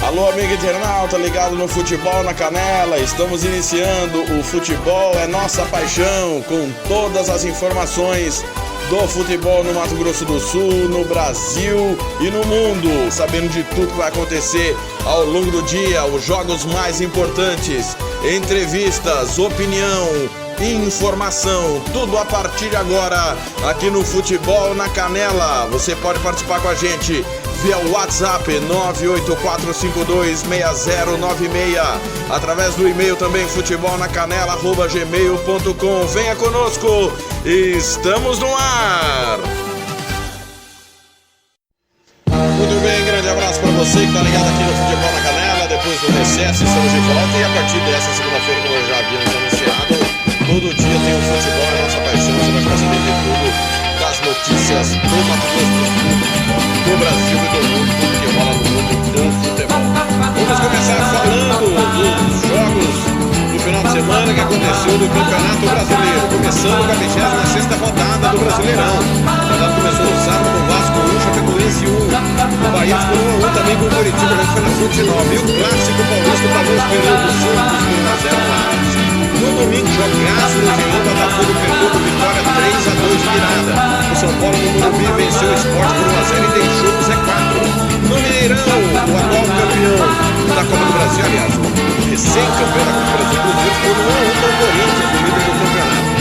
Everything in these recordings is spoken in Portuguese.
Alô, amigo internauta, ligado no Futebol na Canela. Estamos iniciando o Futebol é Nossa Paixão, com todas as informações do futebol no Mato Grosso do Sul, no Brasil e no mundo, sabendo de tudo que vai acontecer ao longo do dia, os jogos mais importantes, entrevistas, opinião, informação, tudo a partir de agora aqui no Futebol na Canela. Você pode participar com a gente via WhatsApp 984526096, através do e-mail também futebolnacanela@gmail.com. Venha conosco, estamos no ar. Muito bem, grande abraço para você que está ligado aqui no Futebol na Canela. Depois do recesso estamos de volta e a partir dessa segunda-feira, como eu já havíamos anunciado, todo dia tem o Futebol é Nossa Paixão. Você vai ficar sabendo de tudo, das notícias do Mato Grosso do Sul, do Brasil e do mundo, tudo que rola no mundo do futebol. Vamos começar falando dos jogos do final de semana que aconteceu do Campeonato Brasileiro, começando com a 26ª rodada do Brasileirão. A rodada começou no sábado com o Vasco 1, Chapecoense 1. O Bahia ficou 1-1 também com o Coritiba, a gente foi na Fonte Nova. E o Clássico Paulista pagou os pneus do Santos por 1-0 lá. No domingo, jogaço no Engenhão, Botafogo perdeu com vitória 3-2 de virada. O São Paulo no Morumbi venceu o Sport por 1-0 e deixou o Z4. No Mineirão, o atual campeão da Copa do Brasil, aliás, o recém-campeão da Copa do Brasil, ficou 1-1 com o Corinthians, no líder do campeonato.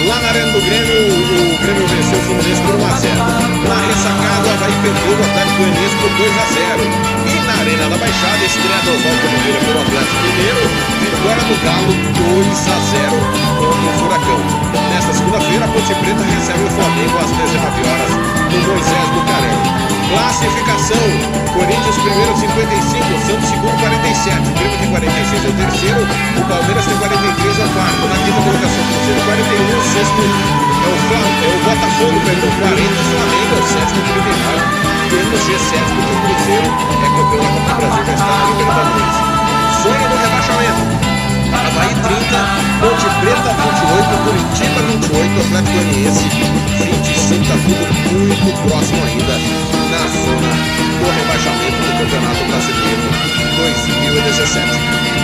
Lá na Arena do Grêmio, o Grêmio venceu o Fluminense por 1-0. Na ressacada, o Avaí perdeu o Atlético Goianiense por 2-0. E na Arena da Baixada, estreia do Oswaldo Oliveira pelo Atlético Mineiro, vitória do Galo 2-0 contra o Furacão. Nesta segunda-feira, a Ponte Preta recebe o Flamengo às 19 horas no Moisés Bucarelli. Classificação: Corinthians primeiro 55, Santos segundo 47, o Grêmio tem 46 é o terceiro, o Palmeiras tem 43 é o quarto. Na quinta colocação, Cruzeiro 41, o sexto é o Botafogo, perdeu 40, o Flamengo é o sétimo 39. Temos G7 porque o Cruzeiro é campeão da Copa do Brasil, já está na Libertadores. Sonho do rebaixamento: Avaí 30, Ponte Preta 28, Curitiba 28, Atlético Goianiense 25, tá tudo muito próximo ainda na zona do rebaixamento do Campeonato Brasileiro 2017.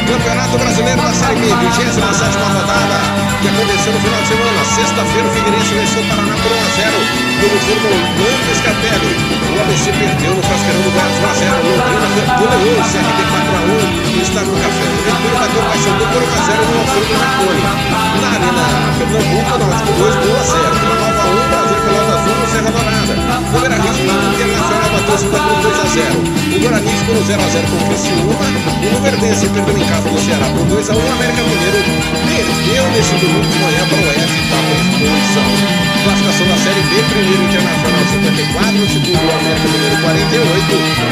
Campeonato Brasileiro da Série B, 27ª rodada, que aconteceu no final de semana. Sexta-feira, o Figueirense venceu o Paraná por 1-0, pelo turno Orlando Scarpelli. O ABC perdeu no Frasqueirão do Goiás 1-0, Londrina goleou o CRB 4-1 e está no Café. O Ventura bateu o Paysandu por 1-0 no Alfredo do Marconi. Na Arena Pernambuco, Náutico 2, 1-0. Na Nova 1, Brasil Pelotas 1 no Serra Dourada. No Beira-Rio, o Internacional bateu o Santa Cruz 2-0. O Guarani ficou no 0-0 com o Criciúma. E o Verdense perdeu em casa do Ceará por 2-1. O América Mineiro perdeu nesse domingo de manhã para o Oeste e está com exposição. Classificação da Série B: primeiro Internacional 54, segundo o América Mineiro 48,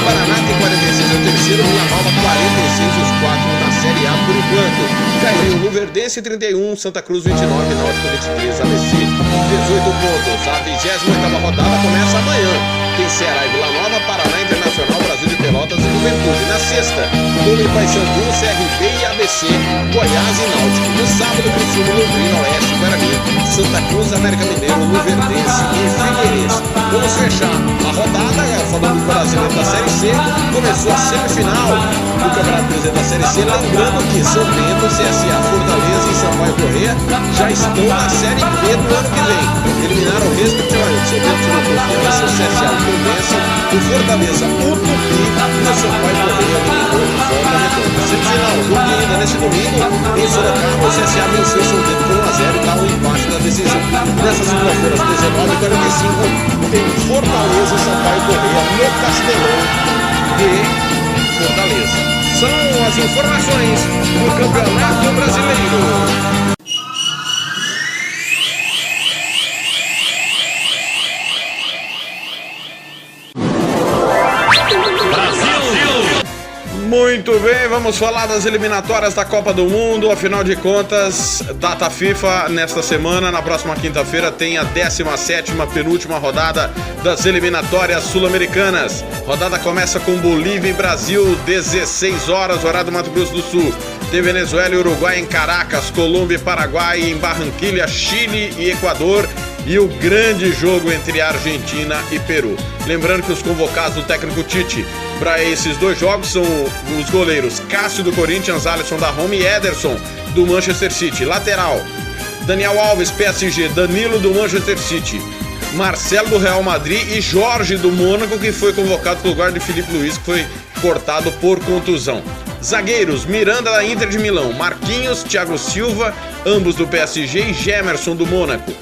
Paraná tem 46, é o terceiro, Vila Nova 46, os quatro na Série A por enquanto. Caiu no Verdense 31, Santa Cruz 29, Náutico 23, ABC 18 pontos. A 28ª rodada começa amanhã. Tem Ceará e Vila Nova, Paraná, Internacional, Brasil de Pelotas e Juventude. Na sexta, Tome e Paysandu, CRB e ABC, Goiás e Náutico. No sábado, Criciúma, Londrina, Oeste, Guarani, Santa Cruz, América Mineiro, Luverdense e Figueirense. Vamos fechar a rodada, falando do brasileiro da Série C. Começou a semifinal do Campeonato Brasileiro da Série C. Lembrando que São Bento, CSA, Fortaleza e Sampaio Corrêa já estão na Série B do ano que vem. Eliminaram respectivamente São Bento tirou Confiança, o CSA o Tombense, o Fortaleza o Tupi e o Sampaio Corrêa eliminou o Volta Redonda. Semifinal, porque ainda nesse domingo, em Sorocaba, o CSA venceu São Bento por 1-0 e dá um empate na decisão. Nessa segunda-feira, às 19h45, tem Fortaleza e Sampaio Corrêa no Castelão de Fortaleza. São as informações do Campeonato Brasileiro. Muito bem, vamos falar das eliminatórias da Copa do Mundo. Afinal de contas, data FIFA nesta semana. Na próxima quinta-feira tem a 17ª penúltima rodada das eliminatórias sul-americanas. Rodada começa com Bolívia e Brasil, 16 horas, horário do Mato Grosso do Sul. Tem Venezuela e Uruguai em Caracas, Colômbia e Paraguai em Barranquilha, Chile e Equador. e o grande jogo entre Argentina e Peru. Lembrando que os convocados do técnico Tite para esses dois jogos são os goleiros Cássio do Corinthians, Alisson da Roma e Ederson do Manchester City. Lateral, Daniel Alves, PSG, Danilo do Manchester City, Marcelo do Real Madrid e Jorge do Mônaco, que foi convocado pelo lugar de Felipe Luiz, que foi cortado por contusão. Zagueiros, Miranda da Inter de Milão, Marquinhos, Thiago Silva, ambos do PSG e Gemerson do Mônaco.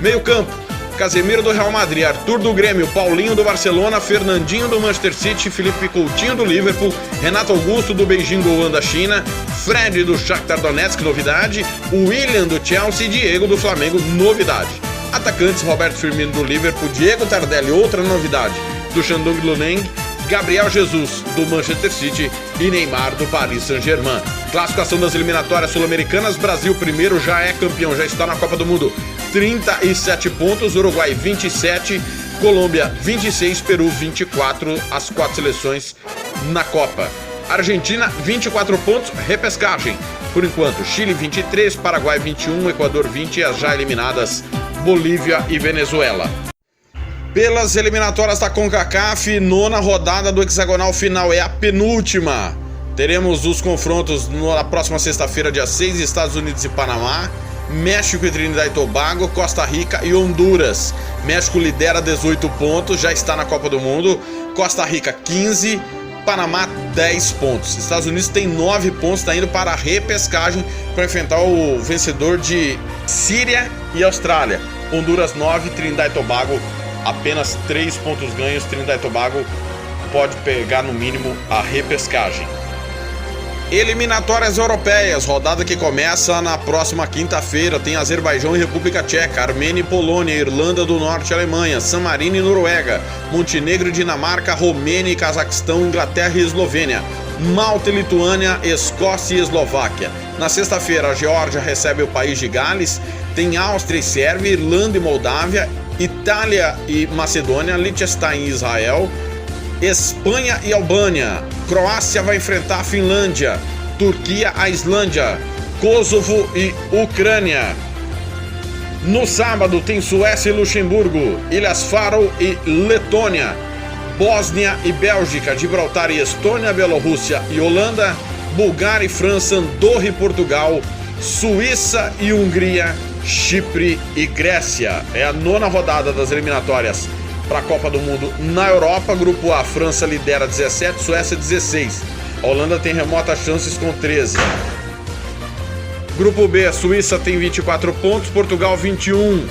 Meio campo, Casemiro do Real Madrid, Arthur do Grêmio, Paulinho do Barcelona, Fernandinho do Manchester City, Felipe Coutinho do Liverpool, Renato Augusto do Beijing Goan da China, Fred do Shakhtar Donetsk, novidade, William do Chelsea e Diego do Flamengo, novidade. Atacantes, Roberto Firmino do Liverpool, Diego Tardelli, outra novidade, do Shandong Luneng, Gabriel Jesus do Manchester City e Neymar do Paris Saint-Germain. Classificação das eliminatórias sul-americanas, Brasil primeiro, já é campeão, já está na Copa do Mundo, 37 pontos, Uruguai 27, Colômbia 26, Peru 24, as 4 seleções na Copa. Argentina 24 pontos, repescagem. Por enquanto, Chile 23, Paraguai 21, Equador 20 e as já eliminadas Bolívia e Venezuela. Pelas eliminatórias da CONCACAF, 9ª rodada do hexagonal final, é a penúltima. Teremos os confrontos na próxima sexta-feira, dia 6, Estados Unidos e Panamá, México e Trinidad e Tobago, Costa Rica e Honduras. México lidera 18 pontos, já está na Copa do Mundo, Costa Rica 15, Panamá 10 pontos. Estados Unidos tem 9 pontos, está indo para a repescagem para enfrentar o vencedor de Síria e Austrália. Honduras 9, Trinidad e Tobago apenas 3 pontos ganhos. Trinidad e Tobago pode pegar no mínimo a repescagem. Eliminatórias europeias, rodada que começa na próxima quinta-feira. Tem Azerbaijão e República Tcheca, Armênia e Polônia, Irlanda do Norte e Alemanha, San Marino e Noruega, Montenegro e Dinamarca, Romênia e Cazaquistão, Inglaterra e Eslovênia, Malta e Lituânia, Escócia e Eslováquia. Na sexta-feira, a Geórgia recebe o país de Gales, tem Áustria e Sérvia, Irlanda e Moldávia, Itália e Macedônia, Liechtenstein e Israel, Espanha e Albânia, Croácia vai enfrentar a Finlândia, Turquia a Islândia, Kosovo e Ucrânia. No sábado tem Suécia e Luxemburgo, Ilhas Faroe e Letônia, Bósnia e Bélgica, Gibraltar e Estônia, Bielorrússia e Holanda, Bulgária e França, Andorra e Portugal, Suíça e Hungria, Chipre e Grécia. É a 9ª rodada das eliminatórias para a Copa do Mundo na Europa. Grupo A, França lidera 17, Suécia 16. A Holanda tem remotas chances com 13. Grupo B, a Suíça tem 24 pontos, Portugal 21.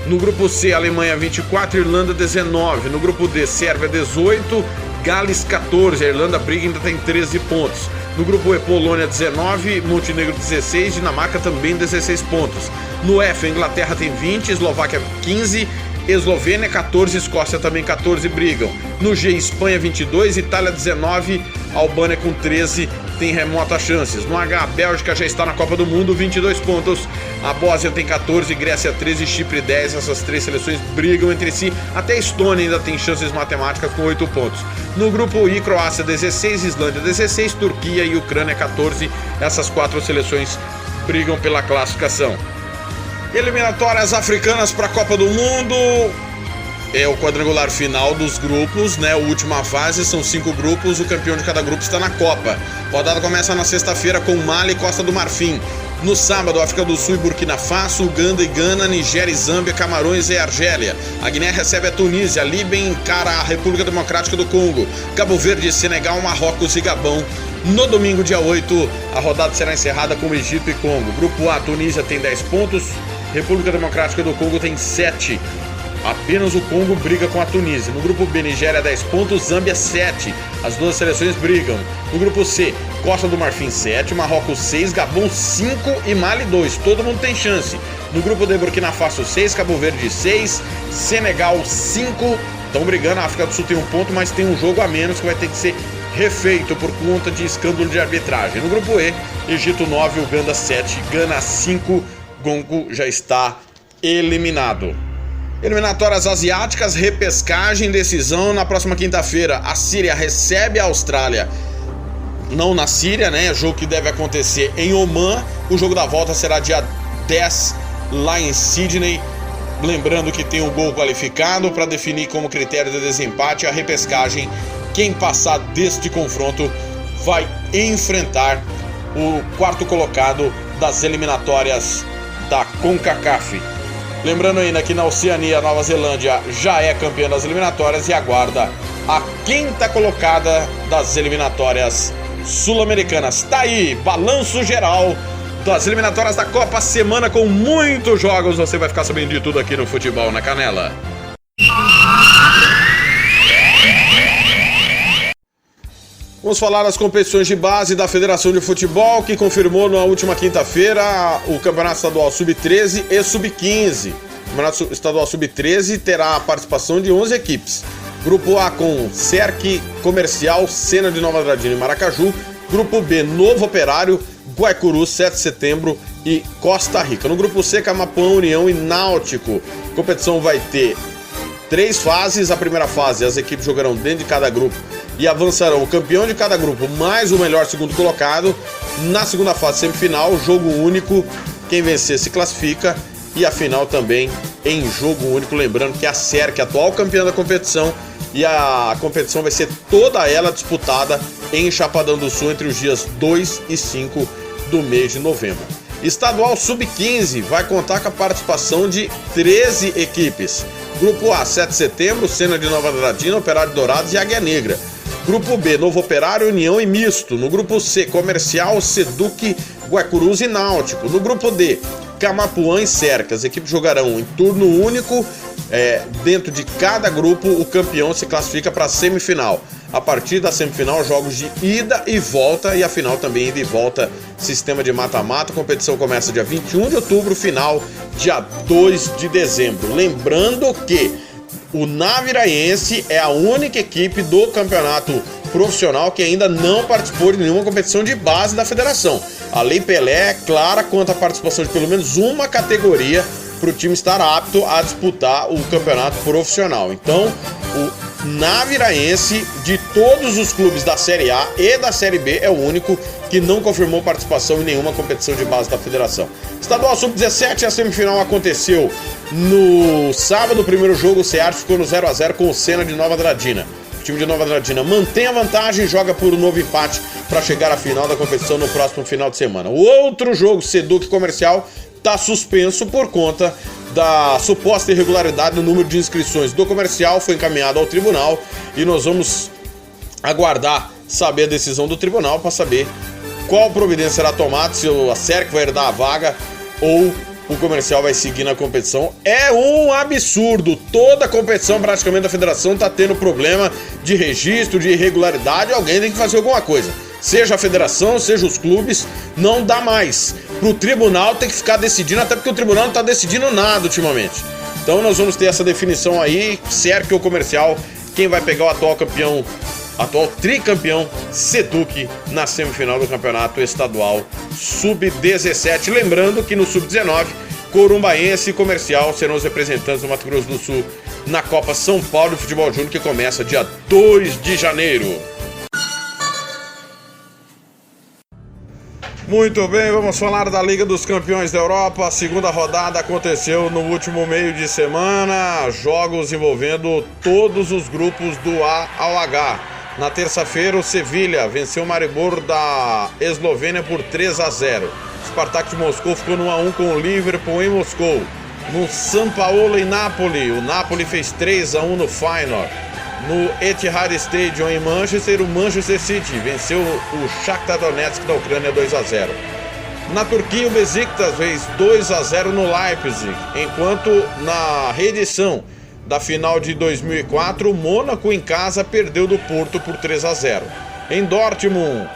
No grupo C, Alemanha 24, Irlanda 19. No grupo D, Sérvia 18, Gales 14. A Irlanda briga ainda tem 13 pontos. No grupo E, Polônia 19, Montenegro 16, Dinamarca também 16 pontos. No F, a Inglaterra tem 20, Eslováquia 15, Eslovênia 14, Escócia também 14 brigam. No G, Espanha 22, Itália 19, Albânia com 13 tem remotas chances. No H, a Bélgica já está na Copa do Mundo, 22 pontos. A Bósnia tem 14, Grécia 13, Chipre 10. Essas 3 seleções brigam entre si. Até a Estônia ainda tem chances matemáticas com 8 pontos. No grupo I, Croácia 16, Islândia 16, Turquia e Ucrânia 14. Essas 4 seleções brigam pela classificação. Eliminatórias africanas para a Copa do Mundo. É o quadrangular final dos grupos, né? A última fase, são 5 grupos, o campeão de cada grupo está na Copa. A rodada começa na sexta-feira com Mali e Costa do Marfim. No sábado, África do Sul e Burkina Faso, Uganda e Gana, Nigéria e Zâmbia, Camarões e Argélia. A Guiné recebe a Tunísia, a Líbia encara a República Democrática do Congo, Cabo Verde, Senegal, Marrocos e Gabão. No domingo, dia 8, a rodada será encerrada com Egito e Congo. Grupo A, Tunísia tem 10 pontos, República Democrática do Congo tem 7. Apenas o Congo briga com a Tunísia. No grupo B, Nigéria 10 pontos, Zâmbia 7. As 2 seleções brigam. No grupo C, Costa do Marfim 7, Marrocos 6, Gabão 5 e Mali 2. Todo mundo tem chance. No grupo D, Burkina Faso 6, Cabo Verde 6, Senegal 5. Estão brigando, a África do Sul tem 1 ponto, mas tem um jogo a menos que vai ter que ser refeito por conta de escândalo de arbitragem. No grupo E, Egito 9, Uganda 7, Gana 5. Congo já está eliminado. Eliminatórias asiáticas, repescagem, decisão na próxima quinta-feira. A Síria recebe a Austrália, não na Síria, né? Jogo que deve acontecer em Oman. O jogo da volta será dia 10 lá em Sydney. Lembrando que tem o gol qualificado para definir como critério de desempate a repescagem. Quem passar deste confronto vai enfrentar o quarto colocado das eliminatórias da CONCACAF. Lembrando ainda que na Oceania, a Nova Zelândia já é campeã das eliminatórias e aguarda a quinta colocada das eliminatórias sul-americanas. Tá aí, balanço geral das eliminatórias da Copa, semana com muitos jogos. Você vai ficar sabendo de tudo aqui no Futebol na Canela. Vamos falar das competições de base da Federação de Futebol, que confirmou na última quinta-feira o Campeonato Estadual Sub-13 e Sub-15. O Campeonato Estadual Sub-13 terá a participação de 11 equipes. Grupo A com Cerque, Comercial, Sena de Nova Andradina e Maracaju. Grupo B, Novo Operário, Guaicuru, 7 de Setembro e Costa Rica. No grupo C, Camapuã, União e Náutico. A competição vai ter 3 fases. A primeira fase, as equipes jogarão dentro de cada grupo e avançarão o campeão de cada grupo mais o melhor segundo colocado. Na segunda fase, semifinal, jogo único. Quem vencer se classifica. E a final também em jogo único. Lembrando que a Cerque, atual campeã da competição, e a competição vai ser toda ela disputada em Chapadão do Sul entre os dias 2 e 5 do mês de novembro. Estadual Sub-15 vai contar com a participação de 13 equipes. Grupo A, 7 de Setembro, Sena de Nova Andradina, Operário Dourados e Águia Negra. Grupo B, Novo Operário, União e Misto. No grupo C, Comercial, Seduc, Guaicurus e Náutico. No grupo D, Camapuã e Cerca. As equipes jogarão em turno único. Dentro de cada grupo, o campeão se classifica para a semifinal. A partir da semifinal, jogos de ida e volta, e a final também ida e volta, sistema de mata-mata. A competição começa dia 21 de outubro, final dia 2 de dezembro. Lembrando que o Naviraense é a única equipe do campeonato profissional que ainda não participou de nenhuma competição de base da federação. A Lei Pelé é clara quanto à participação de pelo menos uma categoria para o time estar apto a disputar o campeonato profissional. Então, o Naviraense, de todos os clubes da Série A e da Série B, é o único que não confirmou participação em nenhuma competição de base da federação. Estadual Sub-17, a semifinal aconteceu no sábado. O primeiro jogo, o Ceará ficou no 0-0 com o Sena de Nova Andradina. O time de Nova Andradina mantém a vantagem e joga por um novo empate para chegar à final da competição no próximo final de semana. O outro jogo, Seduc Comercial, está suspenso por conta da suposta irregularidade no número de inscrições do Comercial. Foi encaminhado ao tribunal e nós vamos aguardar saber a decisão do tribunal para saber qual providência será tomada, se a Cerque vai herdar a vaga ou o Comercial vai seguir na competição. É um absurdo, toda a competição praticamente da federação está tendo problema de registro, de irregularidade. Alguém tem que fazer alguma coisa, seja a federação, seja os clubes. Não dá mais pro tribunal ter que ficar decidindo, até porque o tribunal não está decidindo nada ultimamente. Então nós vamos ter essa definição aí, Cerque ou Comercial, quem vai pegar o atual tricampeão Seduc na semifinal do campeonato estadual Sub-17. Lembrando que no Sub-19, Corumbaense e Comercial serão os representantes do Mato Grosso do Sul na Copa São Paulo de Futebol Júnior, que começa dia 2 de janeiro. Muito bem, vamos falar da Liga dos Campeões da Europa. A segunda rodada aconteceu no último meio de semana. Jogos envolvendo todos os grupos do A ao H. Na terça-feira, o Sevilha venceu o Maribor da Eslovênia por 3-0. O Spartak de Moscou ficou no 1-1 com o Liverpool em Moscou. No São Paulo e Napoli, o Napoli fez 3-1 no Feyenoord. No Etihad Stadium em Manchester, o Manchester City venceu o Shakhtar Donetsk da Ucrânia 2-0. Na Turquia, o Besiktas fez 2-0 no Leipzig, enquanto na reedição da final de 2004, o Mônaco em casa perdeu do Porto por 3-0. Em Dortmund,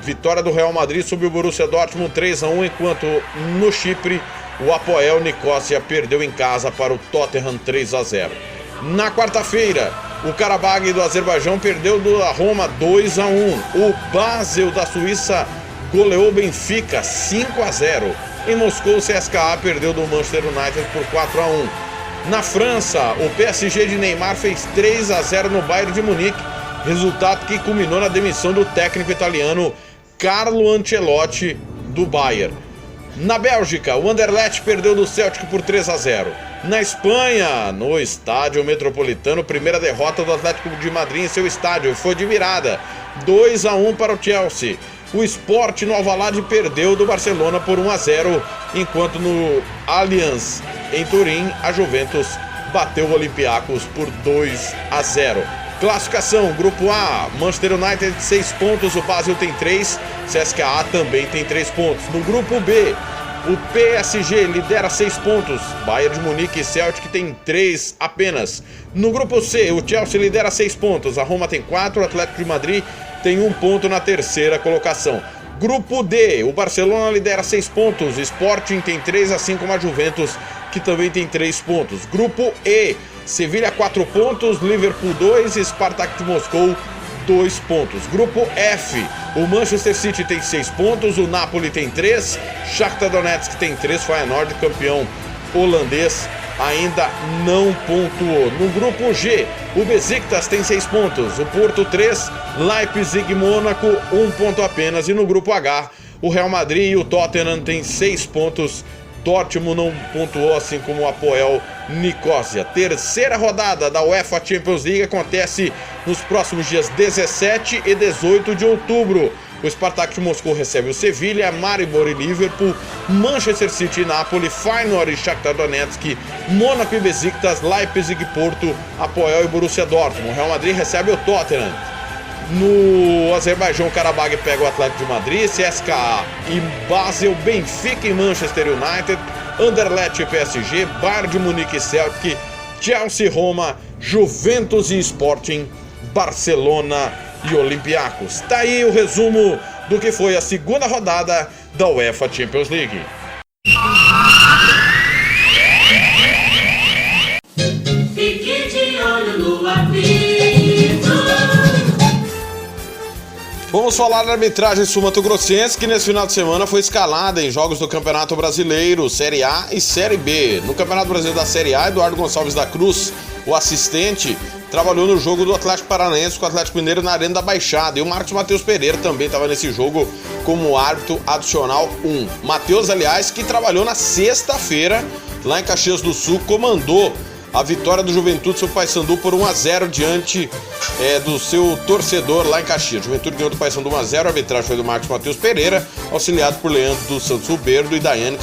vitória do Real Madrid sobre o Borussia Dortmund 3-1, enquanto no Chipre, o Apoel Nicosia perdeu em casa para o Tottenham 3-0. Na quarta-feira, o Karabag do Azerbaijão perdeu da Roma 2-1. O Basel da Suíça goleou o Benfica 5-0. Em Moscou, o CSKA perdeu do Manchester United por 4-1. Na França, o PSG de Neymar fez 3-0 no Bayern de Munique, resultado que culminou na demissão do técnico italiano Carlo Ancelotti do Bayern. Na Bélgica, o Anderlecht perdeu do Celtic por 3-0. Na Espanha, no Estádio Metropolitano, primeira derrota do Atlético de Madrid em seu estádio, foi de virada, 2-1 para o Chelsea. O Sport no Alvalade perdeu do Barcelona por 1-0, enquanto no Allianz, em Turim, a Juventus bateu o Olympiacos por 2-0. Classificação, Grupo A, Manchester United 6 pontos, o Basel tem 3, CSKA também tem 3 pontos. No Grupo B, o PSG lidera 6 pontos, Bayern de Munique e Celtic tem 3 apenas. No Grupo C, o Chelsea lidera 6 pontos, a Roma tem 4, o Atlético de Madrid tem 1 ponto na terceira colocação. Grupo D, o Barcelona lidera 6 pontos, Sporting tem 3, assim como a Juventus, que também tem 3 pontos. Grupo E, Sevilha 4 pontos, Liverpool 2, Spartak de Moscou 2 pontos. Grupo F, o Manchester City tem 6 pontos, o Napoli tem 3, Shakhtar Donetsk tem 3, Feyenoord, campeão holandês, ainda não pontuou. No grupo G, o Besiktas tem 6 pontos, o Porto 3, Leipzig e Mônaco 1 ponto apenas. E no grupo H, o Real Madrid e o Tottenham tem 6 pontos, Dortmund não pontuou, assim como o Apoel Nicosia. Terceira rodada da UEFA Champions League acontece nos próximos dias 17 e 18 de outubro. O Spartak de Moscou recebe o Sevilha, Maribor e Liverpool, Manchester City e Napoli, Feyenoord e Shakhtar Donetsk, Mônaco e Besiktas, Leipzig e Porto, Apoel e Borussia Dortmund. O Real Madrid recebe o Tottenham. No Azerbaijão, Karabag pega o Atlético de Madrid, CSKA e Basel, Benfica e Manchester United, Anderlecht e PSG, Bayern de Munique e Celtic, Chelsea, Roma, Juventus e Sporting, Barcelona e Olympiacos. Tá aí o resumo do que foi a segunda rodada da UEFA Champions League. Fique de olho no apito. Vamos falar da arbitragem sul-mato-grossense, que nesse final de semana foi escalada em jogos do Campeonato Brasileiro, Série A e Série B. No Campeonato Brasileiro da Série A, Eduardo Gonçalves da Cruz, o assistente, trabalhou no jogo do Atlético Paranaense com o Atlético Mineiro na Arena da Baixada. E o Marcos Matheus Pereira também estava nesse jogo como árbitro adicional 1. Matheus, aliás, que trabalhou na sexta-feira lá em Caxias do Sul, comandou a vitória do Juventude sobre o Paysandu por 1-0 diante do seu torcedor lá em Caxias. Juventude ganhou do Paysandu 1-0, a arbitragem foi do Marcos Matheus Pereira, auxiliado por Leandro dos Santos Uberdo e Daiane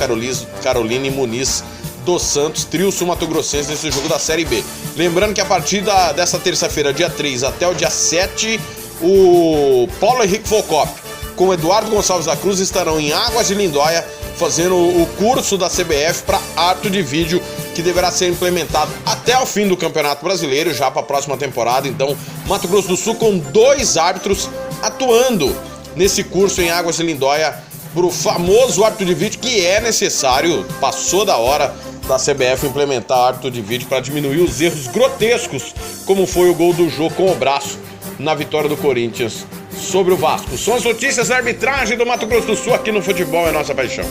Caroline Muniz dos Santos, trio sul-mato-grossense nesse jogo da Série B. Lembrando que a partir dessa terça-feira, dia 3 até o dia 7, o Paulo Henrique Volcop com o Eduardo Gonçalves da Cruz estarão em Águas de Lindóia fazendo o curso da CBF para árbitro de vídeo, que deverá ser implementado até o fim do Campeonato Brasileiro, já para a próxima temporada. Então, Mato Grosso do Sul com 2 árbitros atuando nesse curso em Águas de Lindóia para o famoso árbitro de vídeo, que é necessário, passou da hora da CBF implementar árbitro de vídeo para diminuir os erros grotescos, como foi o gol do Jô com o braço na vitória do Corinthians sobre o Vasco. São as notícias da arbitragem do Mato Grosso do Sul, aqui no Futebol é Nossa Paixão.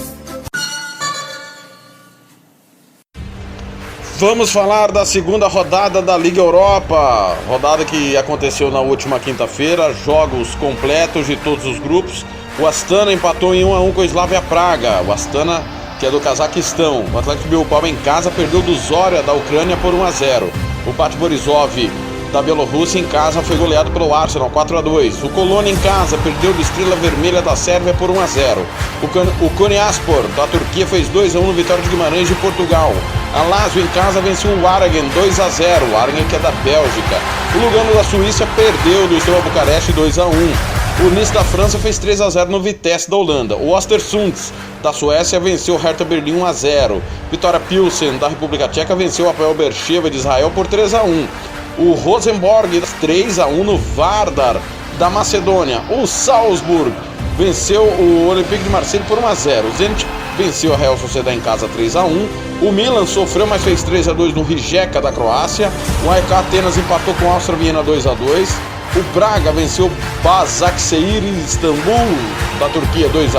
Vamos falar da segunda rodada da Liga Europa, rodada que aconteceu na última quinta-feira, jogos completos de todos os grupos. O Astana empatou em 1-1 com o Slavia Praga, o Astana, que é do Cazaquistão. O Atlético Bilbao em casa perdeu do Zorya da Ucrânia por 1-0. O Bate Borisov da Bielorrússia em casa foi goleado pelo Arsenal 4-2. O Colônia em casa perdeu do Estrela Vermelha da Sérvia por 1-0. O Konyaspor da Turquia fez 2-1 no Vitória de Guimarães de Portugal. A Lazio em casa venceu o Waregem 2-0. O Waregem, que é da Bélgica. O Lugano da Suíça perdeu do Steaua Bucareste 2-1. O Nice da França fez 3-0 no Vitesse da Holanda. O Östersund da Suécia venceu o Hertha Berlim 1-0. Vitória Pilsen da República Tcheca venceu o Apoel Beersheva de Israel por 3-1. O Rosenborg 3-1 no Vardar da Macedônia. O Salzburg venceu o Olympique de Marseille por 1-0. O Zenit venceu a Real Sociedade em casa 3-1. O Milan sofreu, mas fez 3-2 no Rijeka da Croácia. O AEK Atenas empatou com a Áustria Viena 2-2. O Braga venceu o Başakşehir Istambul da Turquia 2-1.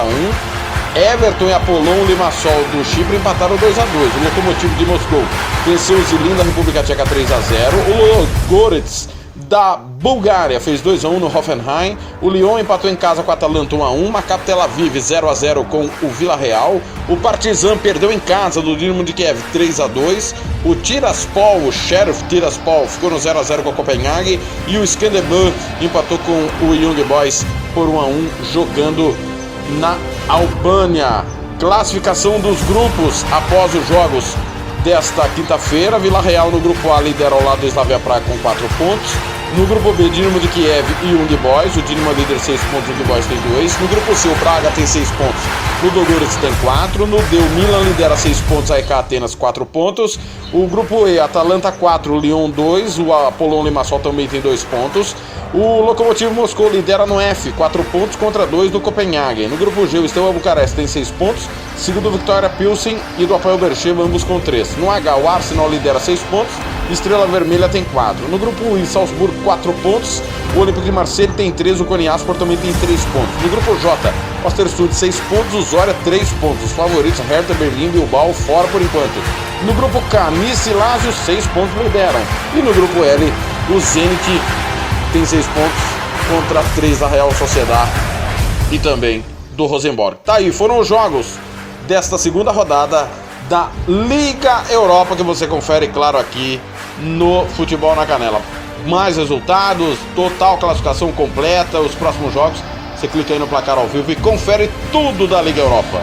Everton e Apollon Limassol do Chipre empataram 2-2. O Lokomotiv de Moscou venceu o Zilin da República Tcheca 3-0. O Ludogorets da Bulgária fez 2-1 no Hoffenheim. O Lyon empatou em casa com a Atalanta 1-1. Maccabi Tel Aviv 0-0 com o Villarreal. O Partizan perdeu em casa do Dinamo de Kiev 3-2. O Tiraspol, o Sheriff Tiraspol, ficou no 0-0 com a Copenhague. E o Skanderborg empatou com o Young Boys por 1-1 jogando na Albânia. Classificação dos grupos após os jogos desta quinta-feira. Villarreal no grupo A lidera ao lado do Slavia Praga com 4 pontos. No grupo B, Dinamo de Kiev e Young Boys. O Dinamo é líder 6 pontos, o Young Boys tem 2. No grupo C, o Braga tem 6 pontos, o Ludogorets tem 4. No D, o Milan lidera 6 pontos, a AEK Atenas 4 pontos. O grupo E, Atalanta 4, Lyon 2. O Apollon Limassol também tem 2 pontos. O Lokomotiv Moscou lidera no F, 4 pontos contra 2 do Copenhague. No grupo G, o Steaua Bucareste tem 6 pontos, segundo do Victoria Pilsen e do Hapoel Beersheva, ambos com 3. No H, o Arsenal lidera 6 pontos, Estrela Vermelha tem 4. No grupo I, Salzburgo 4 pontos, o Olympique de Marseille tem 3, o Konyaspor também tem 3 pontos. No grupo J, Ostersund 6 pontos, o Zorya 3 pontos. Os favoritos, Hertha Berlim, Bilbao, fora por enquanto. No grupo K, Nice e Lazio 6 pontos lideram. E no grupo L, o Zenit tem 6 pontos contra 3 da Real Sociedad e também do Rosenborg. Tá aí, foram os jogos desta segunda rodada da Liga Europa que você confere, claro, aqui no Futebol na Canela. Mais resultados, total classificação completa, os próximos jogos. Você clica aí no placar ao vivo e confere tudo da Liga Europa.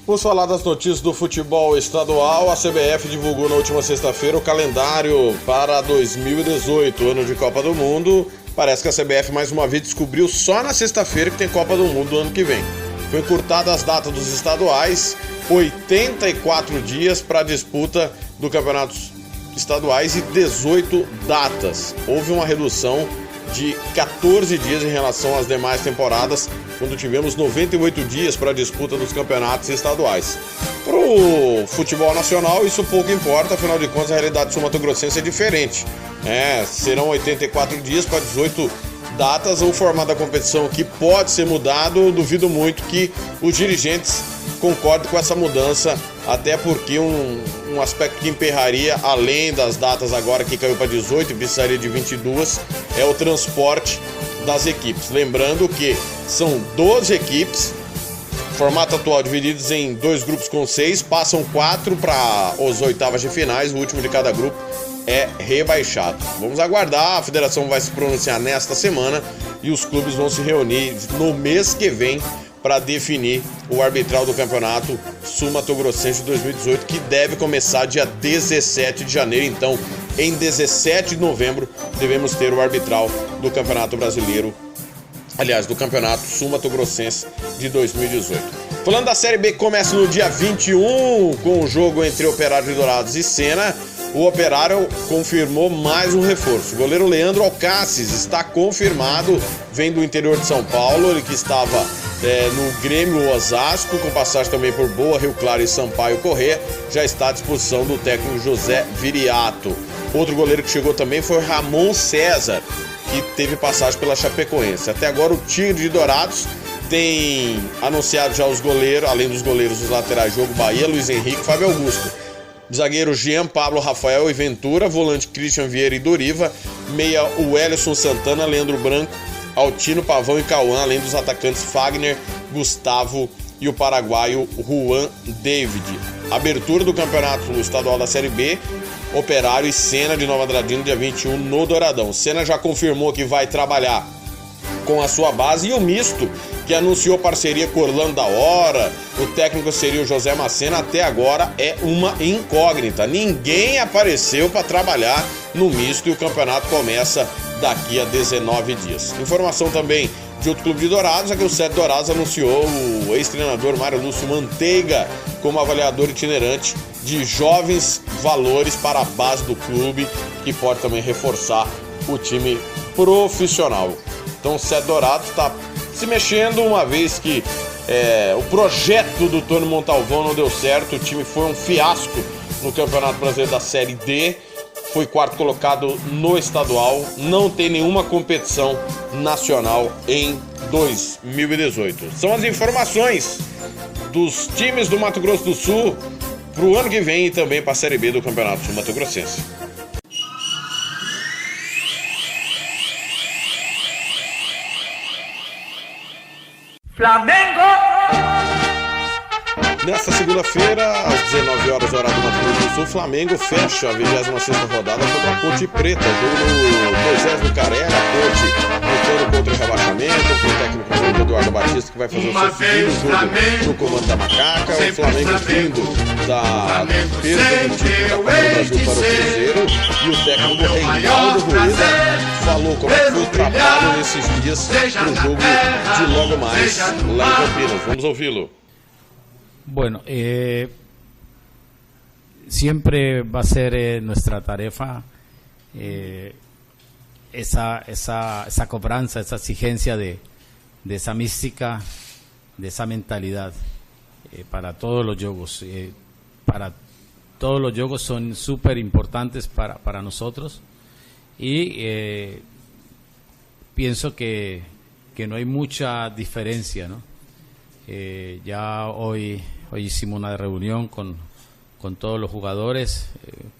Vamos falar das notícias do futebol estadual. A CBF divulgou na última sexta-feira o calendário para 2018, ano de Copa do Mundo. Parece que a CBF mais uma vez descobriu só na sexta-feira que tem Copa do Mundo do ano que vem. Foi encurtada as datas dos estaduais, 84 dias para a disputa do campeonatos estaduais e 18 datas. Houve uma redução de 14 dias em relação às demais temporadas, quando tivemos 98 dias para a disputa dos campeonatos estaduais. Para o futebol nacional, isso pouco importa, afinal de contas a realidade sul-mato-grossense é diferente. Serão 84 dias para 18 datas, o formato da competição que pode ser mudado. Duvido muito que os dirigentes concordem com essa mudança, até porque um aspecto que emperraria, além das datas agora que caiu para 18 e precisaria de 22, é o transporte das equipes. Lembrando que são 12 equipes, formato atual divididos em 2 grupos com 6, passam 4 para as oitavas de finais, o último de cada grupo é rebaixado. Vamos aguardar, a federação vai se pronunciar nesta semana e os clubes vão se reunir no mês que vem para definir o arbitral do campeonato sul-mato-grossense de 2018, que deve começar dia 17 de janeiro. Então, em 17 de novembro, devemos ter o arbitral do Campeonato Brasileiro, aliás, do Campeonato Sul-Mato-Grossense de 2018. Falando da Série B, que começa no dia 21, com o jogo entre Operário e Dourados e Sena. O Operário confirmou mais um reforço. O goleiro Leandro Alcaces está confirmado, vem do interior de São Paulo, ele que estava no Grêmio Osasco, com passagem também por Boa, Rio Claro e Sampaio Corrêa, já está à disposição do técnico José Viriato. Outro goleiro que chegou também foi Ramon César, que teve passagem pela Chapecoense. Até agora o Tigre de Dourados tem anunciado já os goleiros, além dos goleiros, os laterais Diogo Bahia, Luiz Henrique, Fábio Augusto. Zagueiro Jean, Pablo, Rafael e Ventura, volante Christian Vieira e Doriva, meia o Welleson Santana, Leandro Branco, Altino, Pavão e Cauã, além dos atacantes Fagner, Gustavo e o paraguaio Juan David. Abertura do campeonato estadual da Série B, Operário e Sena de Nova Andradina, dia 21 no Douradão. Sena já confirmou que vai trabalhar com a sua base, e o misto, que anunciou parceria com Orlando da Hora, o técnico seria o José Macena, até agora é uma incógnita. Ninguém apareceu para trabalhar no misto e o campeonato começa daqui a 19 dias. Informação também de outro clube de Dourados, é que o Sete Dourados anunciou o ex-treinador Mário Lúcio Manteiga como avaliador itinerante de jovens valores para a base do clube, que pode também reforçar o time profissional. Então o Sete Dourados está se mexendo, uma vez que o projeto do Tony Montalvão não deu certo. O time foi um fiasco no Campeonato Brasileiro da Série D, foi quarto colocado no estadual, não tem nenhuma competição nacional em 2018. São as informações dos times do Mato Grosso do Sul para o ano que vem e também para a Série B do Campeonato Sul-Mato-Grossense. Flamengo! Nesta segunda-feira, às 19 horas, horário do Mato Grosso do Sul, Flamengo fecha a 26ª rodada contra a Ponte Preta. Jogo no Moisés Bucaré, a Ponte lutando contra o rebaixamento, com o técnico Eduardo Batista, que vai fazer o seu segundo jogo no comando da Macaca. O Flamengo vindo da perda do título da Copa do Brasil para o Cruzeiro. E o técnico Reinaldo Rueda falou como foi o trabalho nesses dias para o jogo de logo mais lá em Campinas. Vamos ouvi-lo. Bueno, siempre va a ser nuestra tarefa esa cobranza, esa exigencia de esa mística, de esa mentalidad para todos los juegos. Para todos los juegos son súper importantes para nosotros y pienso que no hay mucha diferencia, ¿no? Ya hoy hicimos una reunión con todos los jugadores,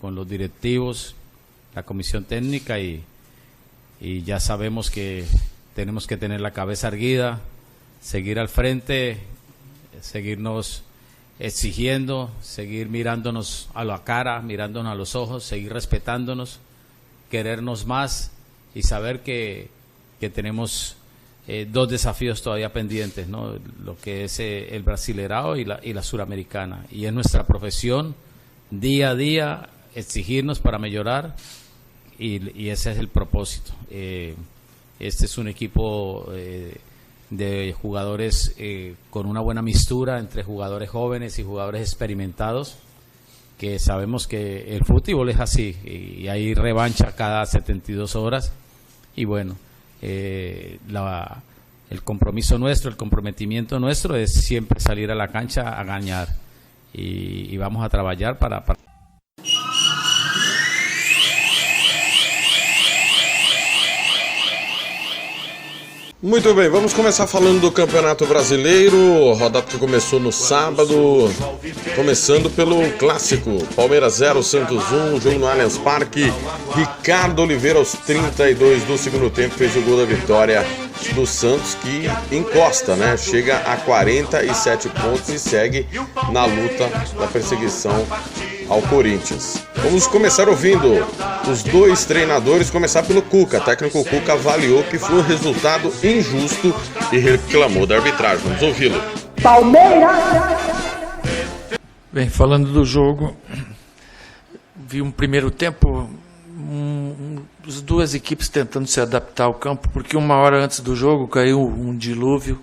con los directivos, la comisión técnica y ya sabemos que tenemos que tener la cabeza erguida, seguir al frente, seguirnos exigiendo, seguir mirándonos a la cara, mirándonos a los ojos, seguir respetándonos, querernos más y saber que tenemos dos desafíos todavía pendientes, ¿no? Lo que es el Brasilerao y la Suramericana. Y es nuestra profesión, día a día, exigirnos para mejorar y ese es el propósito. Este es un equipo de jugadores con una buena mixtura entre jugadores jóvenes y jugadores experimentados, que sabemos que el fútbol es así y hay revancha cada 72 horas y bueno, el compromiso nuestro, el comprometimiento nuestro es siempre salir a la cancha a ganar y vamos a trabajar para... Muito bem, vamos começar falando do Campeonato Brasileiro, rodada que começou no sábado, começando pelo clássico, Palmeiras 0, Santos 1, jogo no Allianz Parque. Ricardo Oliveira aos 32 do segundo tempo fez o gol da vitória do Santos, que encosta, né? Chega a 47 pontos e segue na luta da perseguição ao Corinthians. Vamos começar ouvindo os dois treinadores, começar pelo Cuca. O técnico Cuca avaliou que foi um resultado injusto e reclamou da arbitragem. Vamos ouvi-lo. Palmeiras! Bem, falando do jogo, vi um primeiro tempo, as duas equipes tentando se adaptar ao campo, porque uma hora antes do jogo caiu um dilúvio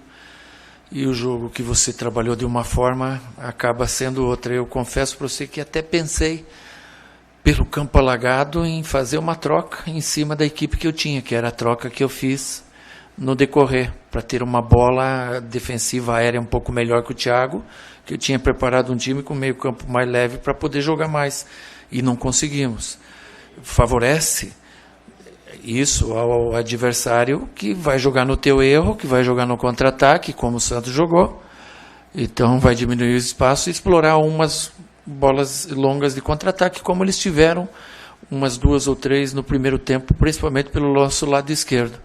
e o jogo que você trabalhou de uma forma acaba sendo outra. Eu confesso para você que até pensei, pelo campo alagado, em fazer uma troca em cima da equipe que eu tinha, que era a troca que eu fiz no decorrer, para ter uma bola defensiva aérea um pouco melhor que o Thiago, que eu tinha preparado um time com meio campo mais leve para poder jogar mais, e não conseguimos. Favorece isso ao adversário, que vai jogar no teu erro, que vai jogar no contra-ataque, como o Santos jogou, então vai diminuir o espaço e explorar umas bolas longas de contra-ataque, como eles tiveram umas 2 ou 3 no primeiro tempo, principalmente pelo nosso lado esquerdo.